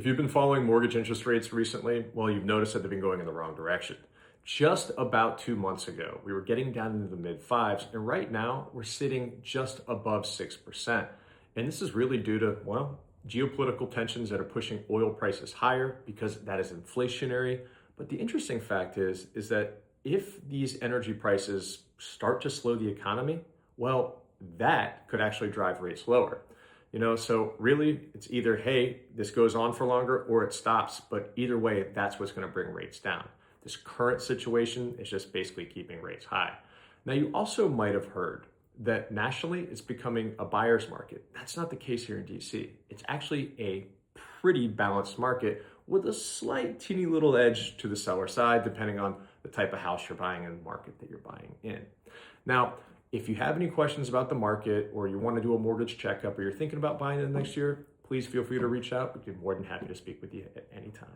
If you've been following mortgage interest rates recently, well, you've noticed that they've been going in the wrong direction. Just about 2 months ago, we were getting down into the mid fives, and right now we're sitting just above 6%. And this is really due to, well, geopolitical tensions that are pushing oil prices higher because that is inflationary. But the interesting fact is that if these energy prices start to slow the economy, well, that could actually drive rates lower. So really it's either, hey, this goes on for longer or it stops. But either way, that's what's going to bring rates down. This current situation is just basically keeping rates high. Now, you also might have heard that nationally it's becoming a buyer's market. That's not the case here in DC. It's actually a pretty balanced market with a slight teeny little edge to the seller side, depending on the type of house you're buying and the market that you're buying in. Now, if you have any questions about the market or you want to do a mortgage checkup or you're thinking about buying it next year, please feel free to reach out. We'd be more than happy to speak with you at any time.